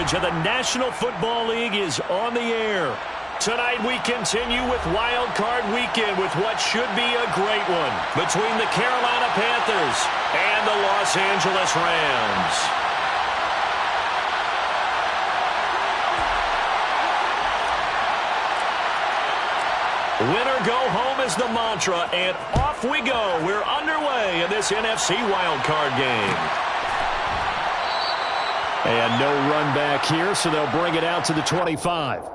coverage of the National Football League is on the air. Tonight we continue with Wild Card Weekend with what should be a great one between the Carolina Panthers and the Los Angeles Rams. Winner go home is the mantra, and off we go. We're underway in this NFC Wild Card game. And no run back here, so they'll bring it out to the 25.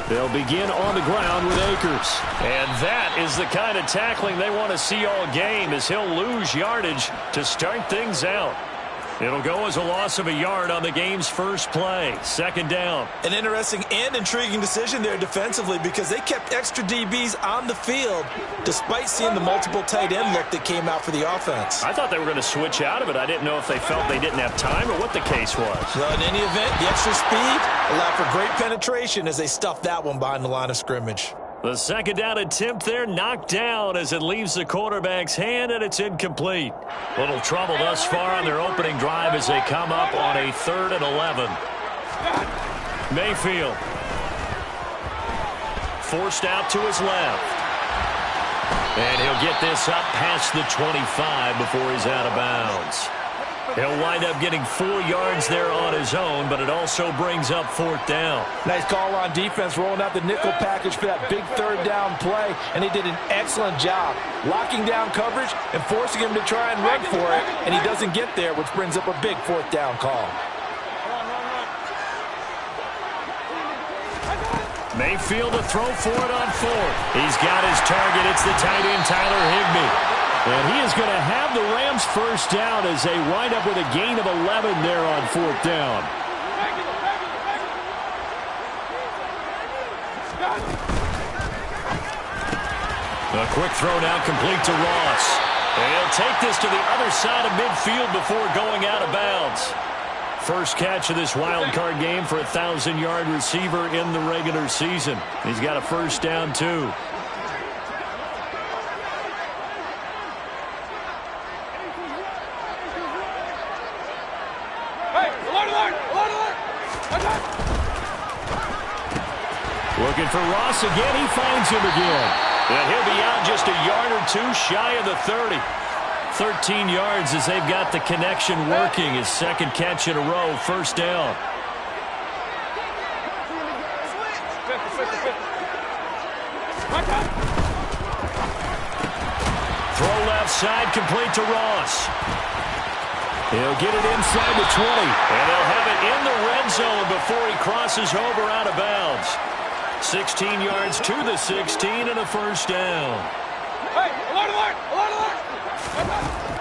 They'll begin on the ground with Akers. And that is the kind of tackling they want to see all game, as he'll lose yardage to start things out. It'll go as a loss of a yard on the game's first play. Second down. An interesting and intriguing decision there defensively, because they kept extra DBs on the field despite seeing the multiple tight end look that came out for the offense. I thought they were going to switch out of it. I didn't know if they felt they didn't have time or what the case was. Well, in any event, the extra speed allowed for great penetration as they stuffed that one behind the line of scrimmage. The second down attempt there knocked down as it leaves the quarterback's hand, and it's incomplete. Little trouble thus far on their opening drive as they come up on a 3rd and 11. Mayfield forced out to his left. And he'll get this up past the 25 before he's out of bounds. He'll wind up getting 4 yards there on his own, but it also brings up 4th down. Nice call on defense, rolling out the nickel package for that big 3rd down play, and he did an excellent job locking down coverage and forcing him to try and run for it, and he doesn't get there, which brings up a big 4th down call. Mayfield to throw for it on 4th. He's got his target. It's the tight end, Tyler Higbee. And he is going to have the Rams first down as they wind up with a gain of 11 there on 4th down. A quick throw now complete to Ross. And he'll take this to the other side of midfield before going out of bounds. First catch of this wild card game for a 1,000-yard receiver in the regular season. He's got a first down, too. Looking for Ross again. He finds him again. And he'll be out just a yard or 2 shy of the 30. 13 yards as they've got the connection working. His second catch in a row, first down. Throw left side, complete to Ross. He'll get it inside the 20. And they'll have it in the red zone before he crosses over out of bounds. 16 yards to the 16 and a first down.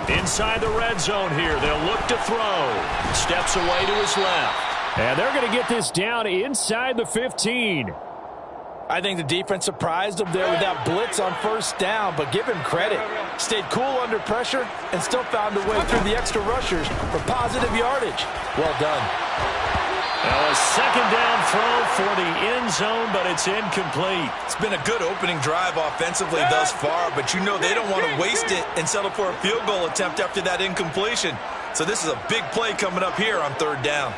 Inside the red zone here. They'll look to throw. Steps away to his left. And they're going to get this down inside the 15. I think the defense surprised him there with that blitz on first down, but give him credit. Stayed cool under pressure and still found a way through the extra rushers for positive yardage. Well done. Now a second down throw for the end zone, but it's incomplete. It's been a good opening drive offensively thus far, but you know they don't want to waste it and settle for a field goal attempt after that incompletion. So this is a big play coming up here on 3rd down.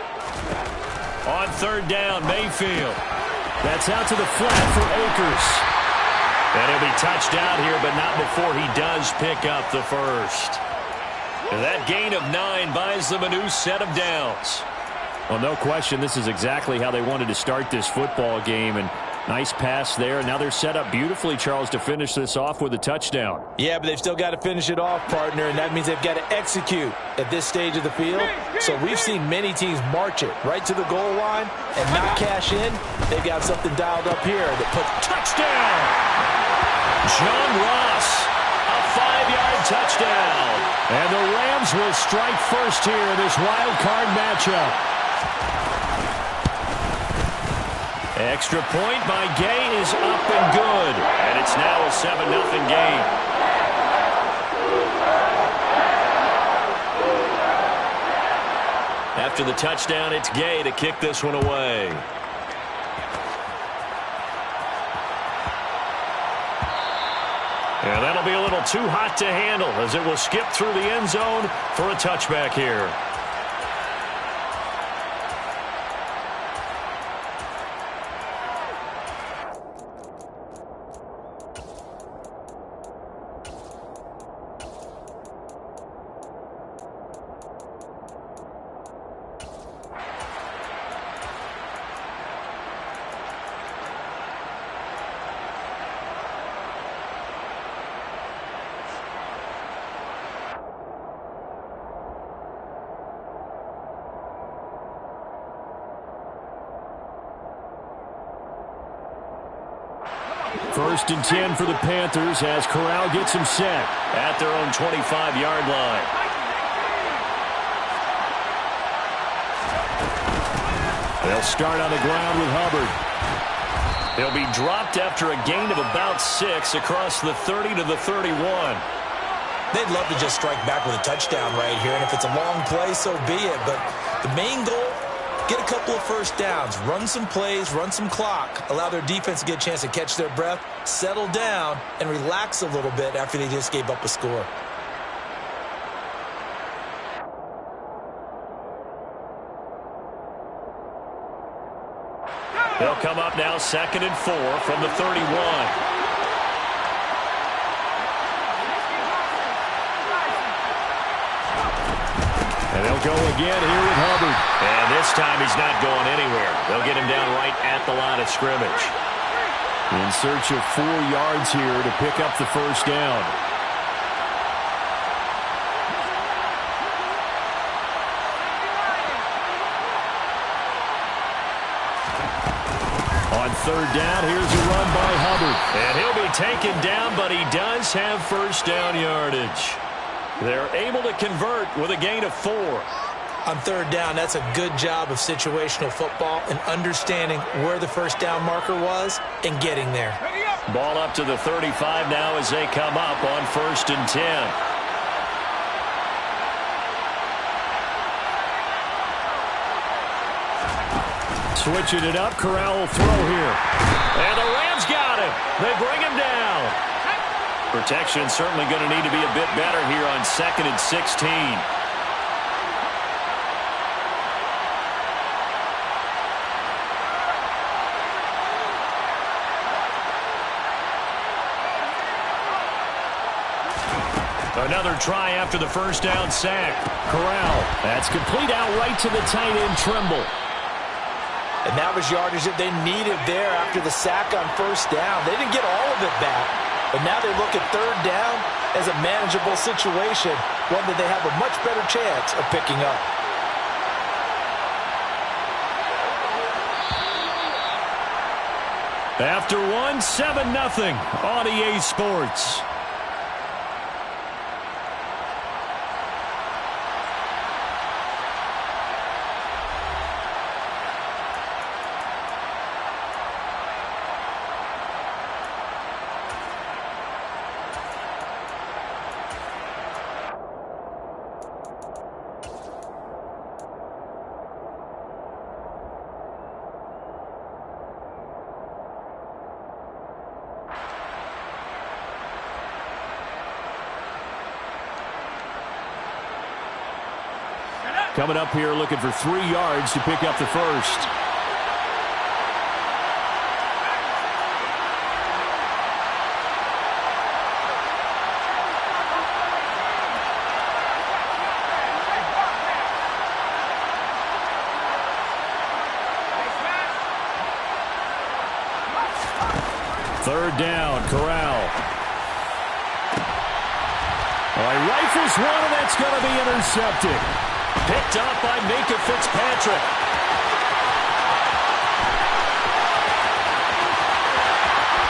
On 3rd down, Mayfield. That's out to the flat for Akers. And he'll be touched out here, but not before he does pick up the first. And that gain of 9 buys them a new set of downs. Well, no question, this is exactly how they wanted to start this football game. And Nice pass there. Now they're set up beautifully, Charles, to finish this off with a touchdown. Yeah, but they've still got to finish it off, partner, and that means they've got to execute at this stage of the field. So we've seen many teams march it right to the goal line and not cash in. They've got something dialed up here that puts touchdown. John Ross, a 5-yard touchdown. And the Rams will strike first here in this wild card matchup. Extra point by Gay is up and good. And it's now a 7-0 game. After the touchdown, it's Gay to kick this one away. And that'll be a little too hot to handle as it will skip through the end zone for a touchback here. First and 10 for the Panthers as Corral gets him set at their own 25-yard line. They'll start on the ground with Hubbard. He'll be dropped after a gain of about 6 across the 30 to the 31. They'd love to just strike back with a touchdown right here, and if it's a long play, so be it. But the main goal, get a couple of first downs, run some plays, run some clock, allow their defense to get a chance to catch their breath, settle down, and relax a little bit after they just gave up a score. They'll come up now 2nd and 4 from the 31. And they'll go again here with Hubbard. And this time he's not going anywhere. They'll get him down right at the line of scrimmage. In search of 4 yards here to pick up the first down. On 3rd down, here's a run by Hubbard. And he'll be taken down, but he does have first down yardage. They're able to convert with a gain of 4. On 3rd down, that's a good job of situational football and understanding where the first down marker was and getting there. Ball up to the 35 now as they come up on 1st and 10. Switching it up, Corral will throw here. And the Rams got him. They bring him down. Protection certainly going to need to be a bit better here on 2nd and 16. Another try after the first down sack. Corral. That's complete out right to the tight end, Trimble. And that was yardage that they needed there after the sack on 1st down. They didn't get all of it back, but now they look at 3rd down as a manageable situation, one that they have a much better chance of picking up. After one, 7-0 on EA Sports. Coming up here looking for 3 yards to pick up the first. Third down, Corral. He rifles one, and that's going to be intercepted. Picked up by Minkah Fitzpatrick.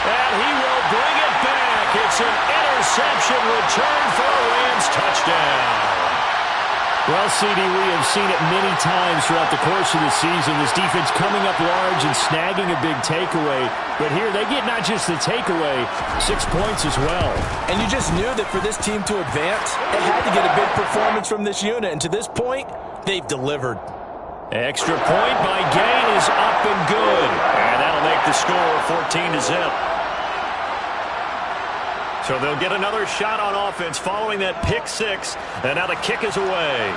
And he will bring it back. It's an interception return for a Rams touchdown. Well, CD, we have seen it many times throughout the course of the season. This defense coming up large and snagging a big takeaway. But here they get not just the takeaway, 6 points as well. And you just knew that for this team to advance, they had to get a big performance from this unit. And to this point, they've delivered. Extra point by Gain is up and good. And that'll make the score 14-0. So they'll get another shot on offense following that pick six. And now the kick is away.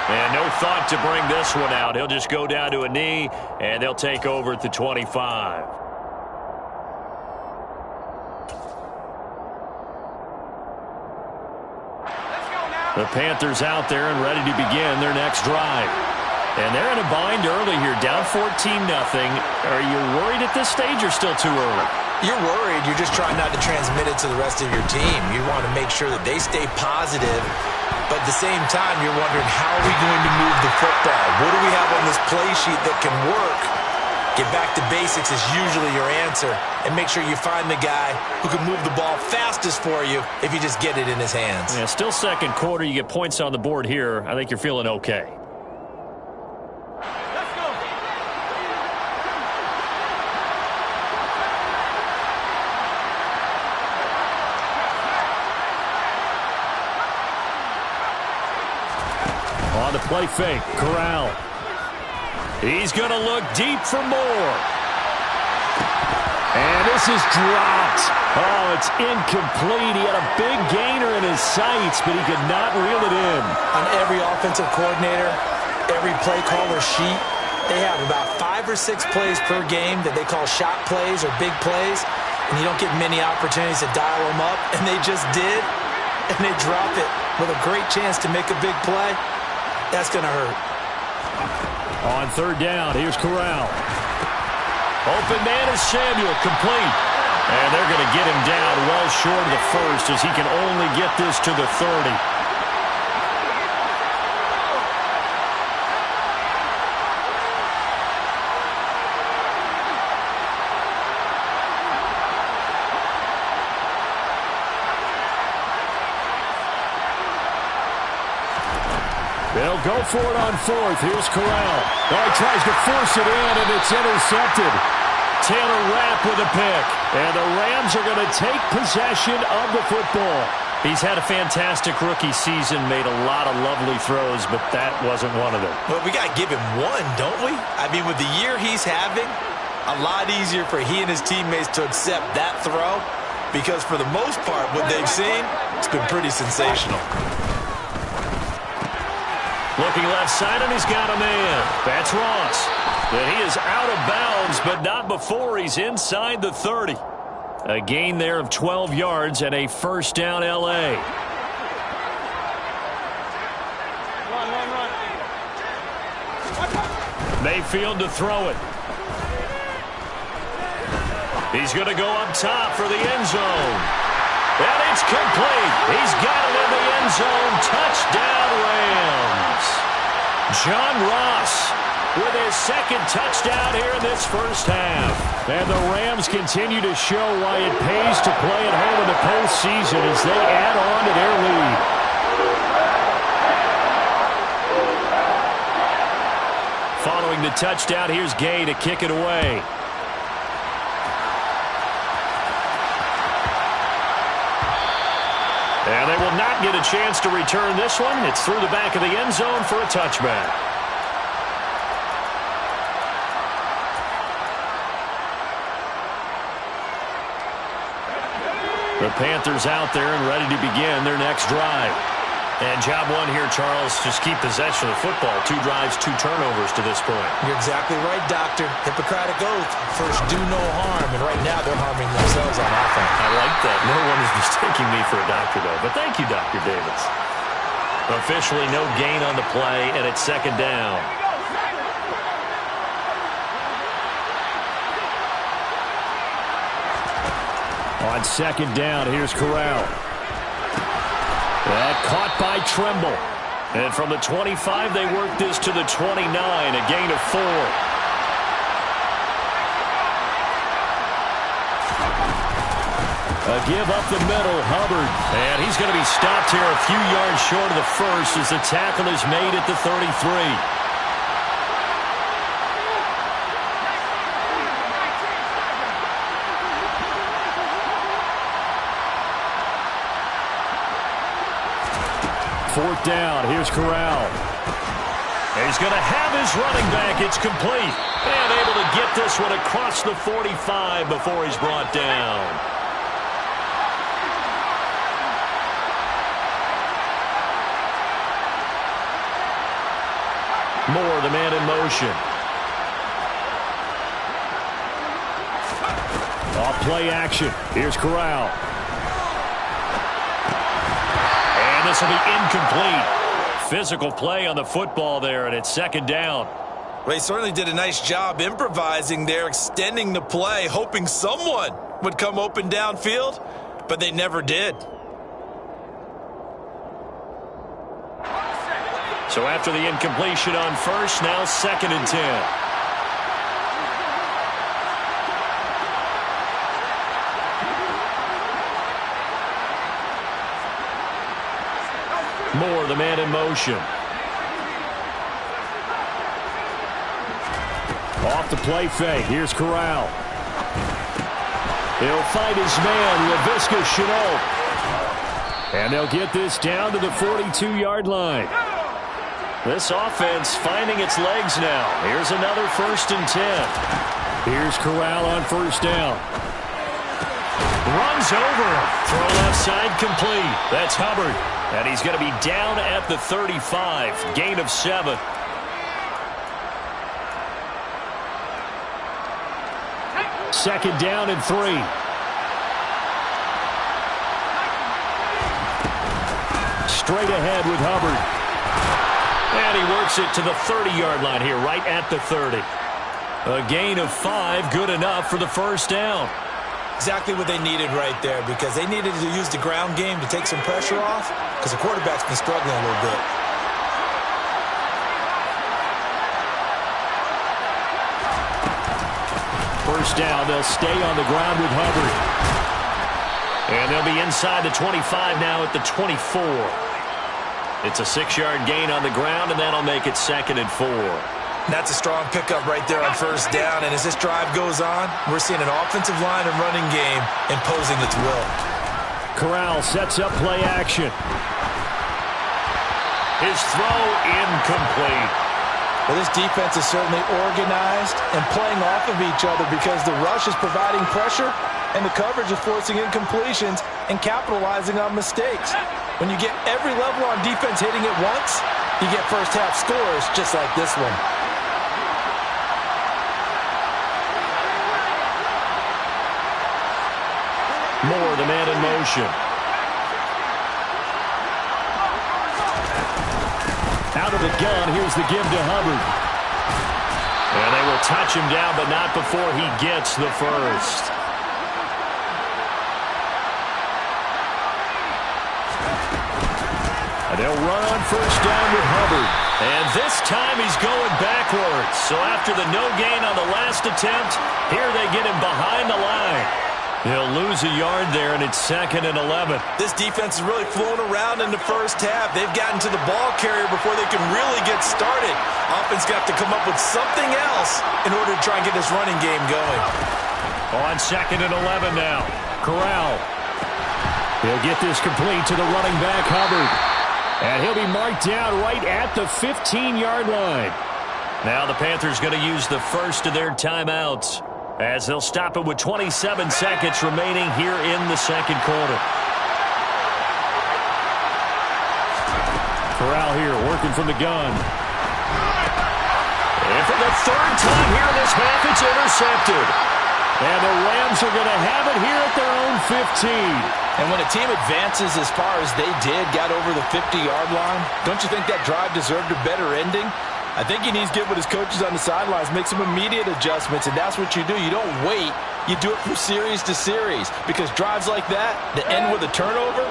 And no thought to bring this one out. He'll just go down to a knee, and they'll take over at the 25. The Panthers out there and ready to begin their next drive. And they're in a bind early here, down 14-0. Are you worried at this stage or still too early? You're worried. You're just trying not to transmit it to the rest of your team. You want to make sure that they stay positive. But at the same time, you're wondering, how are we going to move the football? What do we have on this play sheet that can work? Get back to basics is usually your answer. And make sure you find the guy who can move the ball fastest for you if you just get it in his hands. Yeah, still second quarter. You get points on the board here. I think you're feeling okay. On the play fake, Corral. He's going to look deep for more. And this is dropped. Oh, it's incomplete. He had a big gainer in his sights, but he could not reel it in. On every offensive coordinator, every play caller sheet, they have about 5 or 6 plays per game that they call shot plays or big plays, and you don't get many opportunities to dial them up, and they just did, and they drop it with a great chance to make a big play. That's going to hurt. On third down, here's Corral. Open man is Samuel, complete. And they're going to get him down well short of the first as he can only get this to the 30. They'll go for it on fourth. Here's Corral. Oh, he tries to force it in, and it's intercepted. Taylor Rapp with a pick. And the Rams are going to take possession of the football. He's had a fantastic rookie season, made a lot of lovely throws, but that wasn't one of them. Well, we got to give him one, don't we? I mean, with the year he's having, a lot easier for he and his teammates to accept that throw, because for the most part, what they've seen, it's been pretty sensational. Looking left side, and he's got a man. That's Ross. And he is out of bounds, but not before he's inside the 30. A gain there of 12 yards and a first down L.A. Mayfield to throw it. He's going to go up top for the end zone. And it's complete. He's got it in the end zone. Touchdown, Rams. John Ross with his second touchdown here in this first half. And the Rams continue to show why it pays to play at home in the postseason as they add on to their lead. Following the touchdown, here's Gay to kick it away. And they will not get a chance to return this one. It's through the back of the end zone for a touchback. The Panthers out there and ready to begin their next drive. And job one here, Charles, just keep possession of the football. 2 drives, 2 turnovers to this point. You're exactly right, Doctor. Hippocratic oath. First, do no harm. And right now, they're harming themselves on offense. I like that. No one is mistaking me for a doctor, though. But thank you, Dr. Davis. Officially no gain on the play, and it's second down. On second down, here's Corral. That caught by Tremble. And from the 25, they work this to the 29, a gain of 4. A give up the middle, Hubbard. And he's going to be stopped here a few yards short of the first as the tackle is made at the 33. Fourth down, here's Corral. He's going to have his running back. It's complete. And able to get this one across the 45 before he's brought down. Moore, the man in motion. Off play action. Here's Corral. And this will be incomplete. Physical play on the football there, and it's second down. Well, he certainly did a nice job improvising there, extending the play, hoping someone would come open downfield, but they never did. So after the incompletion on first, now second and 10. Moore, the man in motion. Off the play fake. Here's Corral. He'll fight his man, Laviska Shenault. And they'll get this down to the 42-yard line. This offense finding its legs now. Here's another first and 10. Here's Corral on first down. Runs over him. Throw left side complete. That's Hubbard. And he's going to be down at the 35. Gain of 7. Second down and 3. Straight ahead with Hubbard. And he works it to the 30-yard line here, right at the 30. A gain of 5, good enough for the first down. Exactly what they needed right there, because they needed to use the ground game to take some pressure off, because the quarterback's been struggling a little bit. First down, they'll stay on the ground with Hubbard. And they'll be inside the 25 now at the 24. It's a 6-yard gain on the ground, and that'll make it second and 4. That's a strong pickup right there on first down, and as this drive goes on, we're seeing an offensive line and running game imposing its will. Corral sets up play action. His throw incomplete. Well, this defense is certainly organized and playing off of each other because the rush is providing pressure and the coverage is forcing incompletions and capitalizing on mistakes. When you get every level on defense hitting at once, you get first-half scores just like this one. Moore, the man in motion. Out of the gun, here's the give to Hubbard. And they will touch him down, but not before he gets the first. And they'll run on first down with Hubbard. And this time he's going backwards. So after the no gain on the last attempt, here they get him behind the line. He'll lose a yard there, and it's second and 11. This defense is really flown around in the first half. They've gotten to the ball carrier before they can really get started. Offense got to come up with something else in order to try and get this running game going. On second and 11 now. Corral. He'll get this complete to the running back, Hubbard. And he'll be marked down right at the 15-yard line. Now the Panthers going to use the first of their timeouts, as they'll stop it with 27 seconds remaining here in the second quarter. Corral here working from the gun. And for the third time here in this half, it's intercepted. And the Rams are going to have it here at their own 15. And when a team advances as far as they did, got over the 50-yard line, don't you think that drive deserved a better ending? But instead, they settle for a 3-and-out. This is a 4th and 1 for the Panthers. 3rd and 1 now. I think he needs to get with his coaches on the sidelines, make some immediate adjustments, and that's what you do. You don't wait. You do it from series to series, because drives like that end with a turnover,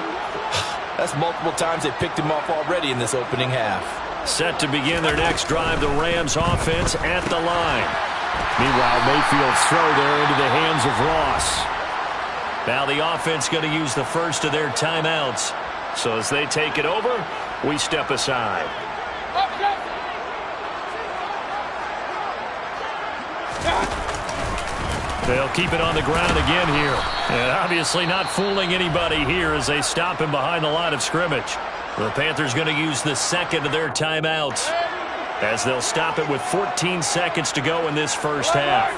that's multiple times they picked him off already in this opening half. Set to begin their next drive, the Rams offense at the line. Meanwhile, Mayfield's throw there into the hands of Ross. Now the offense going to use the first of their timeouts. So as they take it over, we step aside. They'll keep it on the ground again here. And obviously not fooling anybody here as they stop him behind the line of scrimmage. The Panthers going to use the second of their timeouts as they'll stop it with 14 seconds to go in this first half.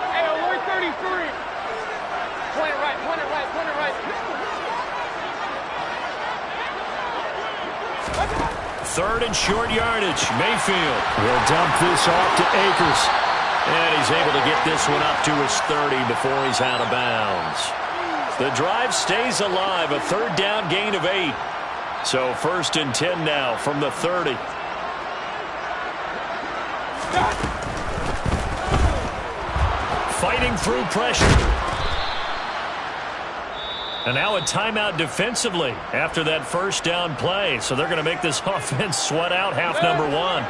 Hey, alert 33. Point it right, point it right, point it right. Third and short yardage. Mayfield will dump this off to Akers. And he's able to get this one up to his 30 before he's out of bounds. The drive stays alive. A third down gain of 8. So 1st and 10 now from the 30. Fighting through pressure. And now a timeout defensively after that first down play. So they're going to make this offense sweat out half number 1.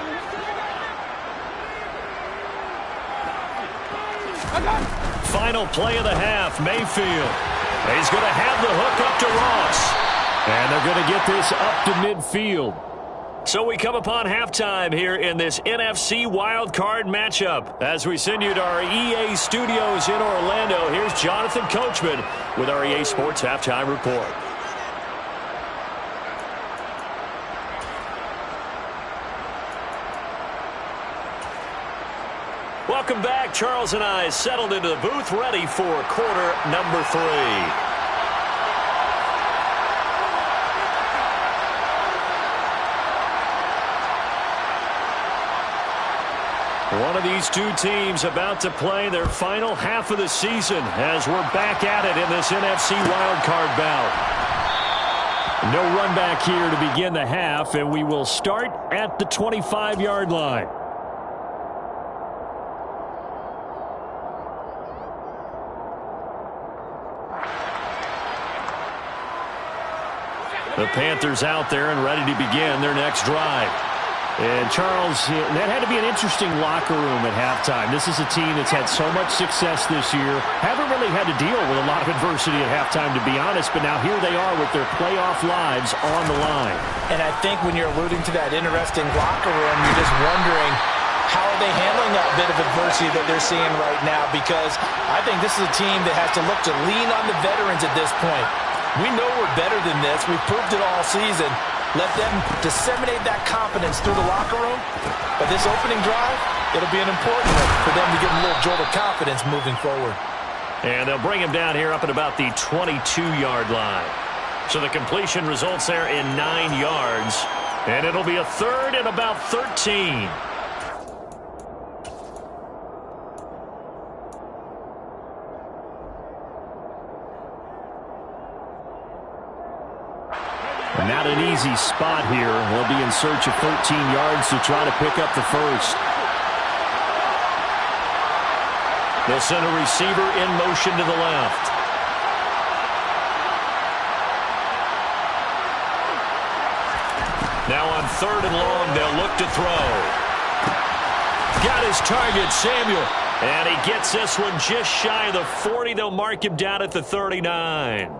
Final play of the half, Mayfield. He's going to have the hook up to Ross. And they're going to get this up to midfield. So we come upon halftime here in this NFC wildcard matchup. As we send you to our EA studios in Orlando, here's Jonathan Coachman with our EA Sports Halftime Report. Welcome back. Charles and I settled into the booth, ready for quarter number 3. One of these two teams about to play their final half of the season as we're back at it in this NFC wildcard bout. No run back here to begin the half, and we will start at the 25-yard line. The Panthers out there and ready to begin their next drive. And, Charles, that had to be an interesting locker room at halftime. This is a team that's had so much success this year. Haven't really had to deal with a lot of adversity at halftime, to be honest. But now here they are with their playoff lives on the line. And I think when you're alluding to that interesting locker room, you're just wondering, how are they handling that bit of adversity that they're seeing right now? Because I think this is a team that has to look to lean on the veterans at this point. We know we're better than this. We've proved it all season. Let them disseminate that confidence through the locker room. But this opening drive, it'll be an important one for them to give them a little jolt of confidence moving forward. And they'll bring him down here up at about the 22-yard line. So the completion results there in 9 yards. And it'll be a third and about 13. Not an easy spot here. They'll be in search of 13 yards to try to pick up the first. They'll send a receiver in motion to the left. Now on 3rd and long, they'll look to throw. Got his target, Samuel. And he gets this one just shy of the 40. They'll mark him down at the 39.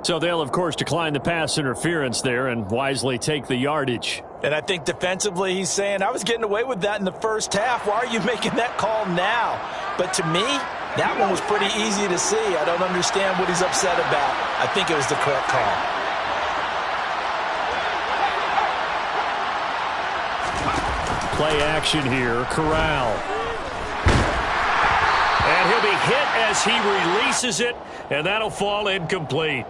So they'll, of course, decline the pass interference there and wisely take the yardage. And I think defensively he's saying, I was getting away with that in the first half. Why are you making that call now? But to me, that one was pretty easy to see. I don't understand what he's upset about. I think it was the correct call. Play action here. Corral. And he'll be hit as he releases it, and that'll fall incomplete.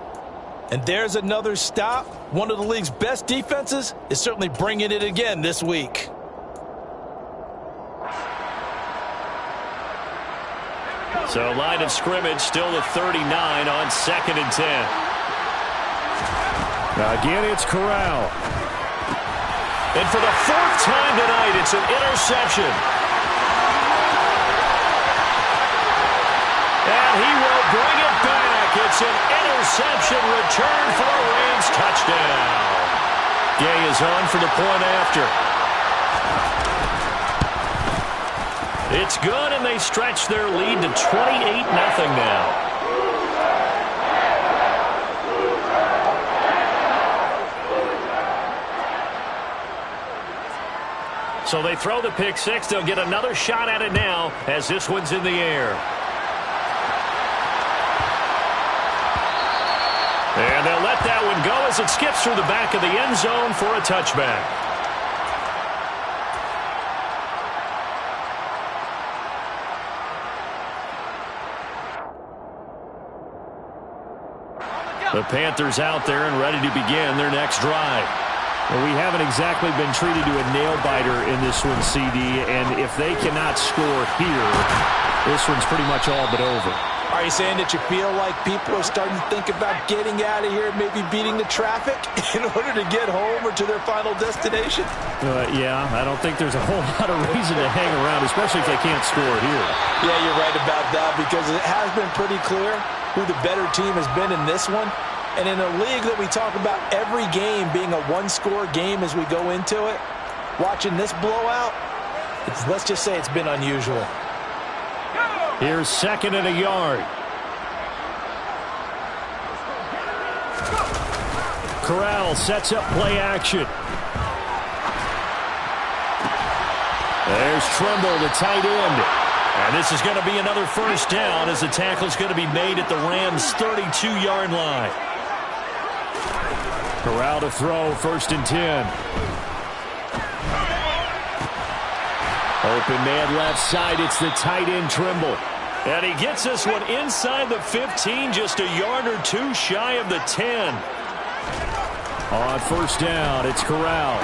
And there's another stop. One of the league's best defenses is certainly bringing it again this week. So line of scrimmage still the 39 on 2nd and 10. Again, it's Corral. And for the fourth time tonight, it's an interception. And he will bring it back. It's an interception return for a Rams touchdown. Gay is on for the point after. It's good, and they stretch their lead to 28-0 now. So they throw the pick six. They'll get another shot at it now as this one's in the air. And they'll let that one go as it skips through the back of the end zone for a touchback. The Panthers out there and ready to begin their next drive. Well, we haven't exactly been treated to a nail-biter in this one, CD, and if they cannot score here, this one's pretty much all but over. Are you saying that you feel like people are starting to think about getting out of here, maybe beating the traffic in order to get home or to their final destination? Yeah, I don't think there's a whole lot of reason to hang around, especially if they can't score here. Yeah, you're right about that, because it has been pretty clear who the better team has been in this one. And in a league that we talk about every game being a one-score game as we go into it, watching this blowout, let's just say it's been unusual. Here's second and a yard. Corral sets up play action. There's Trimble, the tight end. And this is going to be another first down as the tackle's going to be made at the Rams' 32-yard line. Corral to throw, 1st and 10. Open man left side, it's the tight end Trimble. And he gets this one inside the 15, just a yard or two shy of the 10. On 1st down, it's Corral.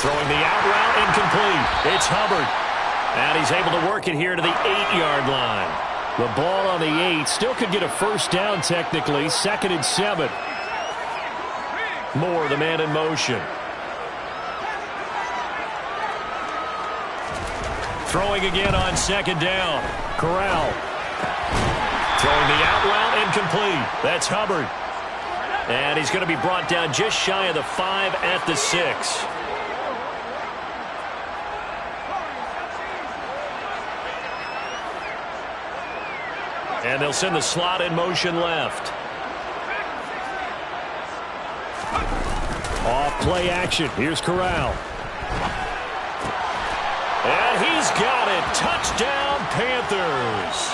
Throwing the out route, incomplete. It's Hubbard. And he's able to work it here to the 8-yard line. The ball on the 8, still could get a first down technically, 2nd and 7. Moore, the man in motion. Throwing again on 2nd down. Corral. Throwing the out route, incomplete. That's Hubbard. And he's going to be brought down just shy of the 5 at the 6. And they'll send the slot in motion left. Off play action. Here's Corral. And he's got it. Touchdown, Panthers.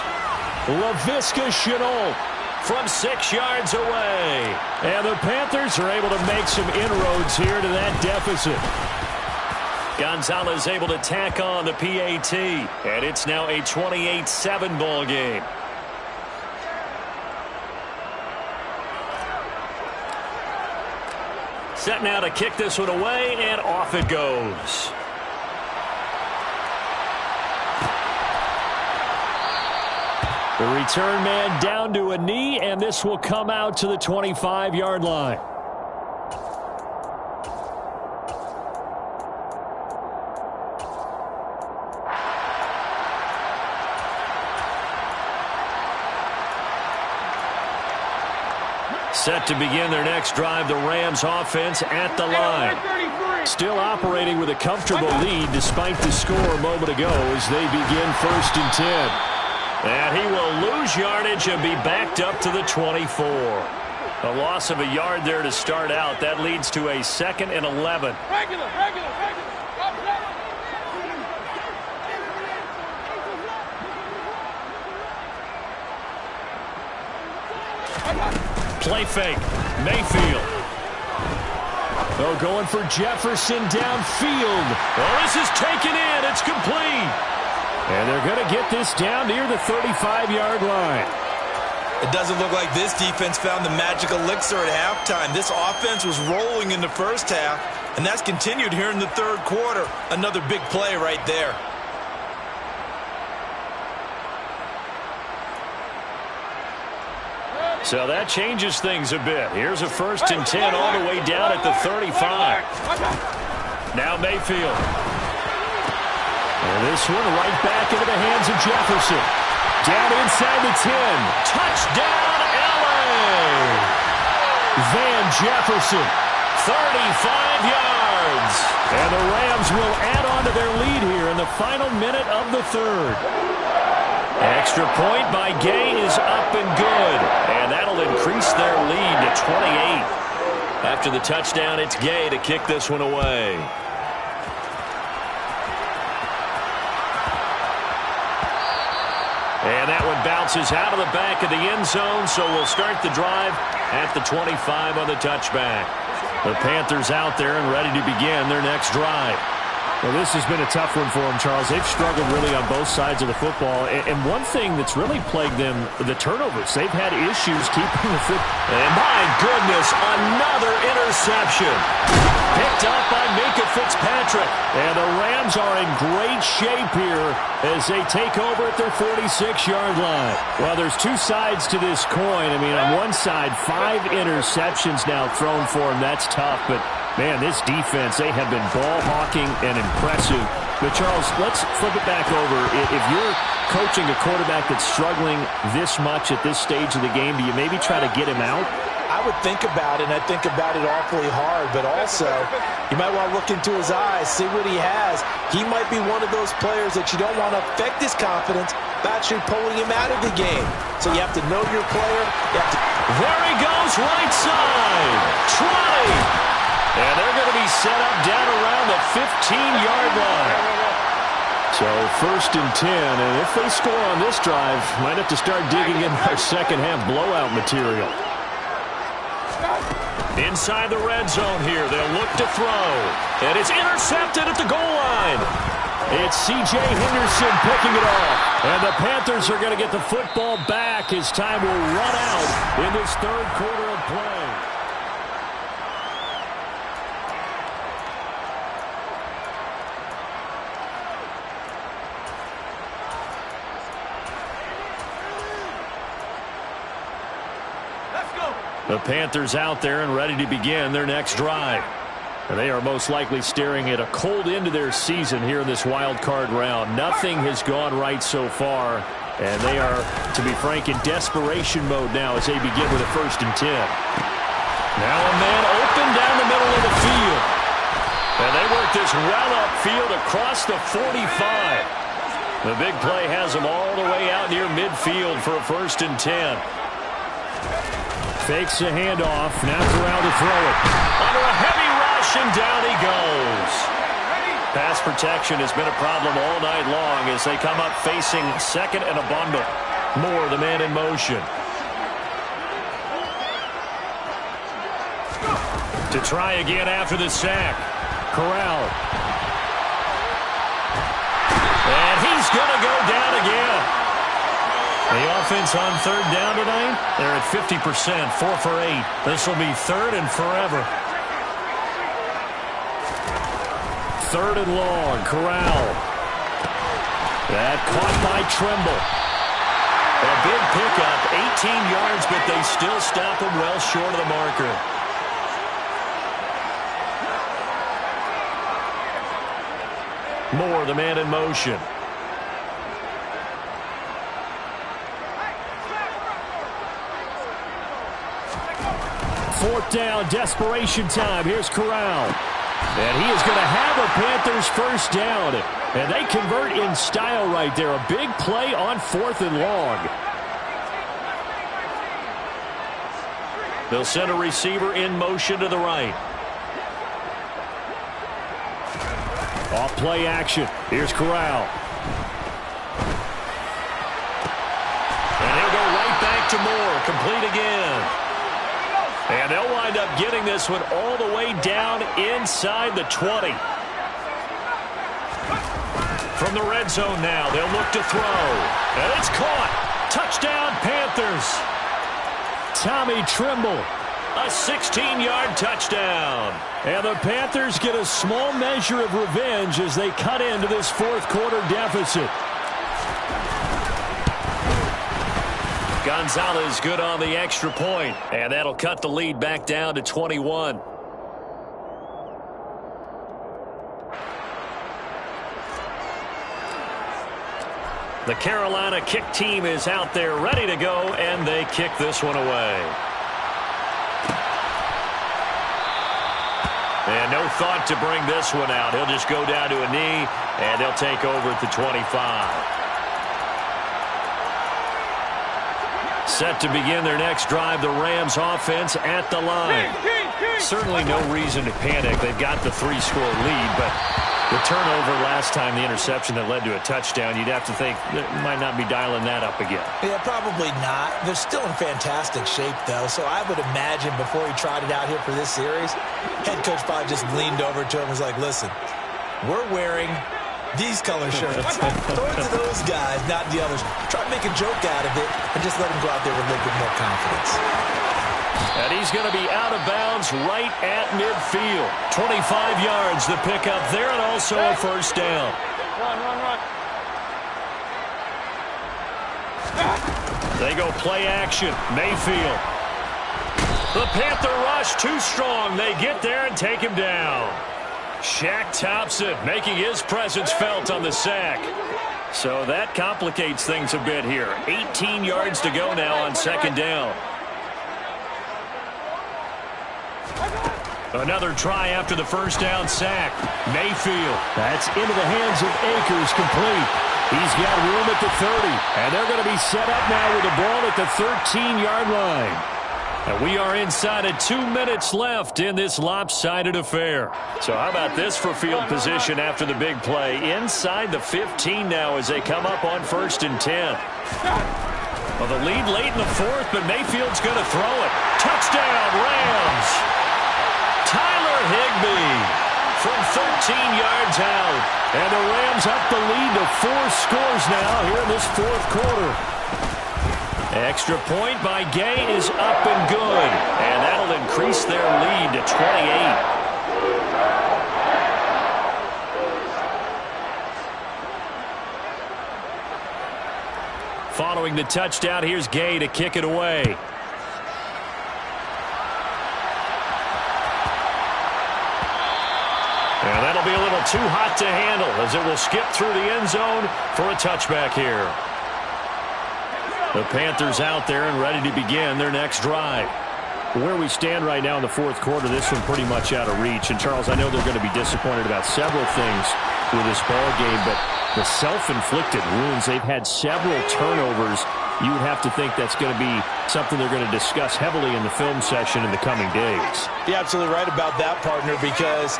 Laviska Shenault from 6 yards away. And the Panthers are able to make some inroads here to that deficit. Gonzalez able to tack on the PAT. And it's now a 28-7 ball game. Set now to kick this one away, and off it goes. The return man down to a knee, and this will come out to the 25-yard line. Set to begin their next drive, the Rams offense at the line. Still operating with a comfortable lead despite the score a moment ago as they begin 1st and 10. And he will lose yardage and be backed up to the 24. A loss of a yard there to start out. That leads to a 2nd and 11. Play fake. Mayfield. Oh, going for Jefferson downfield. Oh, this is taken in. It's complete. And they're going to get this down near the 35-yard line. It doesn't look like this defense found the magic elixir at halftime. This offense was rolling in the first half, and that's continued here in the 3rd quarter. Another big play right there. So that changes things a bit. Here's a 1st and 10 all the way down at the 35. Now Mayfield. And this one right back into the hands of Jefferson. Down inside the 10. Touchdown, L.A. Van Jefferson, 35 yards. And the Rams will add on to their lead here in the final minute of the 3rd. Extra point by Gay is up and good. And that'll increase their lead to 28. After the touchdown, it's Gay to kick this one away. And that one bounces out of the back of the end zone, so we'll start the drive at the 25 on the touchback. The Panthers out there and ready to begin their next drive. Well, this has been a tough one for them, Charles. They've struggled really on both sides of the football. And one thing that's really plagued them, the turnovers. They've had issues keeping the football. And my goodness, another interception. Picked up by Minkah Fitzpatrick. And the Rams are in great shape here as they take over at their 46-yard line. Well, there's two sides to this coin. I mean, on one side, 5 interceptions now thrown for them. That's tough, but man, this defense, they have been ball hawking and impressive. But, Charles, let's flip it back over. If you're coaching a quarterback that's struggling this much at this stage of the game, do you maybe try to get him out? I would think about it, and I think about it awfully hard. But also, you might want to look into his eyes, see what he has. He might be one of those players that you don't want to affect his confidence by actually pulling him out of the game. So you have to know your player. There he goes, right side. 20. And they're going to be set up down around the 15-yard line. So 1st and 10, and if they score on this drive, might have to start digging in our second-half blowout material. Inside the red zone here, they'll look to throw. And it's intercepted at the goal line. It's C.J. Henderson picking it off. And the Panthers are going to get the football back as time will run out in this 3rd quarter of play. The Panthers out there and ready to begin their next drive. And they are most likely staring at a cold end to their season here in this wild card round. Nothing has gone right so far. And they are, to be frank, in desperation mode now as they begin with a 1st and 10. Now a man open down the middle of the field. And they work this well upfield across the 45. The big play has them all the way out near midfield for a 1st and 10. Fakes the handoff. Now Corral to throw it. Under a heavy rush, and down he goes. Pass protection has been a problem all night long as they come up facing 2nd and a bundle. Moore, the man in motion. To try again after the sack. Corral. And he's going to go down again. The offense on 3rd down tonight, they're at 50%, 4 for 8. This will be 3rd and forever. 3rd and long, Corral. That caught by Trimble. A big pickup, 18 yards, but they still stop him well short of the marker. Moore, the man in motion. 4th down, desperation time. Here's Corral. And he is going to have a Panthers 1st down. And they convert in style right there. A big play on 4th and long. They'll send a receiver in motion to the right. Off play action. Here's Corral. And he'll go right back to Moore. Complete again. And they'll wind up getting this one all the way down inside the 20. From the red zone now, they'll look to throw. And it's caught. Touchdown, Panthers. Tommy Trimble. A 16-yard touchdown. And the Panthers get a small measure of revenge as they cut into this 4th quarter deficit. Got Gonzalez good on the extra point, and that'll cut the lead back down to 21. The Carolina kick team is out there ready to go, and they kick this one away. And no thought to bring this one out. He'll just go down to a knee, and they'll take over at the 25. Set to begin their next drive, the Rams offense at the line. Certainly no reason to panic. They've got the 3-score lead, but the turnover last time, the interception that led to a touchdown, you'd have to think that might not be dialing that up again. Yeah, probably not. They're still in fantastic shape, though, so I would imagine before he tried it out here for this series, head coach probably just leaned over to him and was like, listen, we're wearing these color shirts. Throw it to those guys, not the others. Try to make a joke out of it and just let him go out there with a little bit more confidence. And he's going to be out of bounds right at midfield. 25 yards the pickup there, and also a first down. Run. They go play action. Mayfield. The Panther rush too strong. They get there and take him down. Shaq Thompson making his presence felt on the sack. So that complicates things a bit here. 18 yards to go now on second down. Another try after the first down sack. Mayfield. That's into the hands of Akers, complete. He's got room at the 30. And they're going to be set up now with the ball at the 13-yard line. And we are inside of 2 minutes left in this lopsided affair. So how about this for field position after the big play? Inside the 15 now as they come up on 1st and 10. Well, the lead late in the 4th, but Mayfield's going to throw it. Touchdown, Rams! Tyler Higbee from 13 yards out. And the Rams up the lead to 4 scores now here in this 4th quarter. Extra point by Gay is up and good. And that'll increase their lead to 28. Following the touchdown, here's Gay to kick it away. And that'll be a little too hot to handle as it will skip through the end zone for a touchback here. The Panthers out there and ready to begin their next drive. Where we stand right now in the 4th quarter, this one pretty much out of reach. And, Charles, I know they're going to be disappointed about several things with this ball game, but the self-inflicted wounds, they've had several turnovers. You would have to think that's going to be something they're going to discuss heavily in the film session in the coming days. You're absolutely right about that, partner, because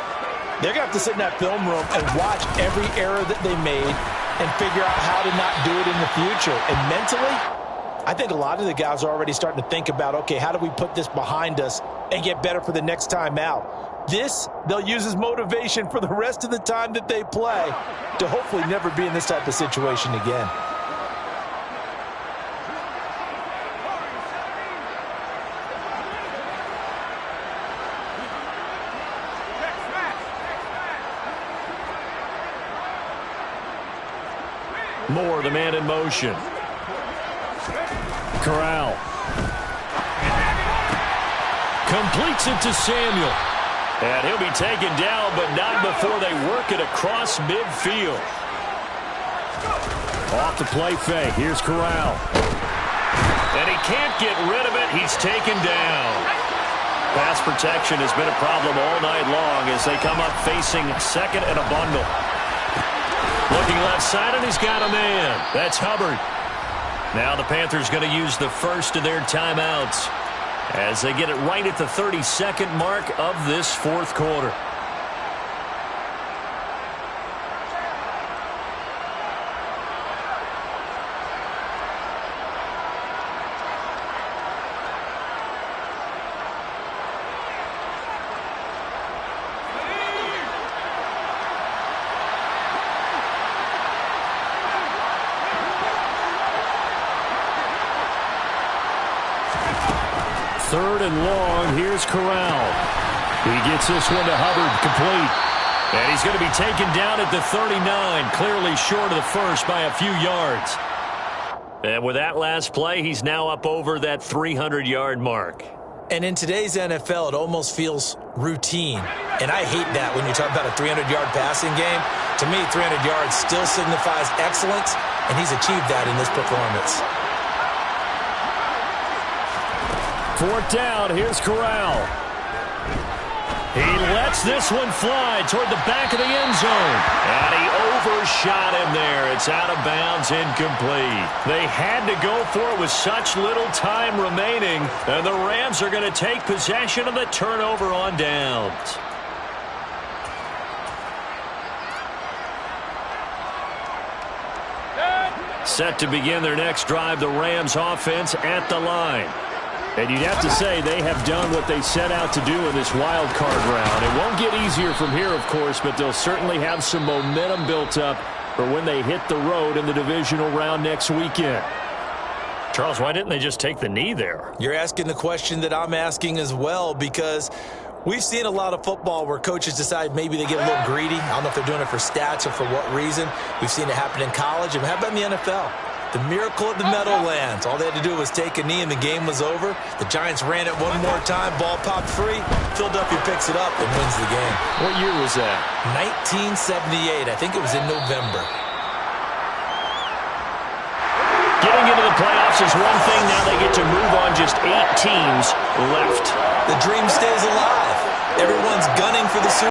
they're going to have to sit in that film room and watch every error that they made and figure out how to not do it in the future. And mentally, I think a lot of the guys are already starting to think about, okay, how do we put this behind us and get better for the next time out? This, they'll use as motivation for the rest of the time that they play to hopefully never be in this type of situation again. Moore, the man in motion. Corral. Completes it to Samuel. And he'll be taken down, but not before they work it across midfield. Off the play fake. Here's Corral. And he can't get rid of it. He's taken down. Pass protection has been a problem all night long as they come up facing second and a bundle. Looking left side, and he's got a man. That's Hubbard. Now the Panthers going to use the first of their timeouts as they get it right at the 32nd mark of this 4th quarter. Third and long. Here's Corral. He gets this one to Hubbard, complete. And he's going to be taken down at the 39, clearly short of the first by a few yards. And with that last play, he's now up over that 300-yard mark. And in today's NFL, it almost feels routine. And I hate that when you talk about a 300-yard passing game. To me, 300 yards still signifies excellence, and he's achieved that in this performance. Fourth down, here's Corral. He lets this one fly toward the back of the end zone. And he overshot him there. It's out of bounds, incomplete. They had to go for it with such little time remaining. And the Rams are going to take possession of the turnover on downs. Set to begin their next drive, the Rams offense at the line. And you'd have to say they have done what they set out to do in this wild card round. It won't get easier from here, of course, but they'll certainly have some momentum built up for when they hit the road in the divisional round next weekend. Charles, why didn't they just take the knee there? You're asking the question that I'm asking as well, because we've seen a lot of football where coaches decide maybe they get a little greedy. I don't know if they're doing it for stats or for what reason. We've seen it happen in college. And how about in the NFL? The miracle of the Meadowlands. All they had to do was take a knee and the game was over. The Giants ran it one more time. Ball popped free. Philadelphia picks it up and wins the game. What year was that? 1978. I think it was in November. Getting into the playoffs is one thing. Now they get to move on. Just 8 teams left. The dream stays alive. Everyone's gunning for the Super Bowl.